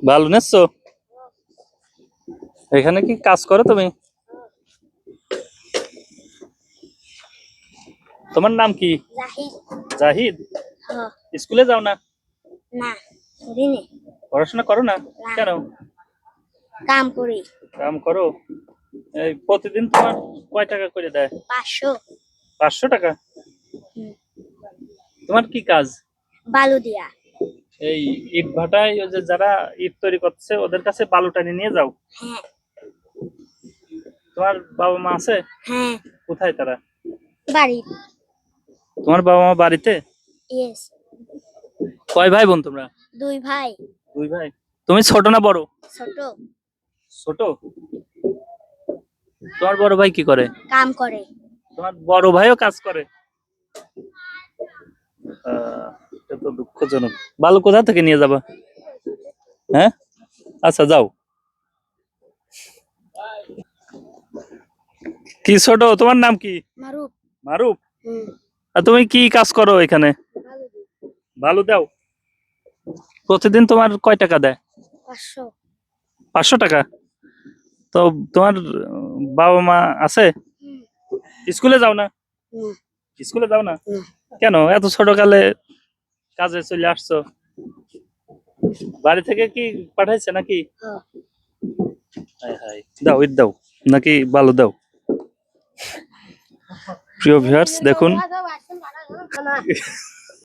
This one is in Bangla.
ভালো নেছো? এখানে কি কাজ করো তুমি? তোমার নাম কি? জাহিদ। জাহিদ। হ্যাঁ। স্কুলে যাও না? না, দিনে পড়াশোনা করো না? না। কেন? কাম করি। কাম করো? এই প্রতিদিন তোমার কয় টাকা করে দেয়? 500। 500 টাকা? হুম। তোমার কি কাজ? বালু দিয়া। এই ইট ভাটায় ওই যে যারা ইট তৈরি করছে ওদের কাছে বালু টানি নিয়ে যাও? হ্যাঁ। তোমার বাবা মা আছে? হ্যাঁ। কোথায় তারা? বাড়ি। তোমার বাবা মা বাড়িতে? ইয়েস। কয় ভাই বোন তোমরা? 2 ভাই। 2 ভাই। তুমি ছোট না বড়? ছোট। ছোট। তোমার বড় ভাই কি করে? কাম করে। তোমার বড় ভাইও কাজ করে? এটা তো দুঃখজনক। বালু কোথা থেকে নিয়ে যাবা? হ্যাঁ, আচ্ছা যাও। কি ছোট, তোমার নাম কি? মারুফ। মারুফ। হুম। আর তুমি কি কাজ করো এখানে? বালু দাও? প্রতিদিন তোমার কয় টাকা দেয়? 500। 500 টাকা? তো তোমার বাবা মা আছে? স্কুলে যাও না? স্কুলে যাও না কেন? এত ছোট কালে কাজে চলে আসছো, বাড়ি থেকে কি পাঠাইছে নাকি? হাই হাই, দাও ইট দাও নাকি বালু দাও? প্রিয় ভিউয়ার্স দেখুন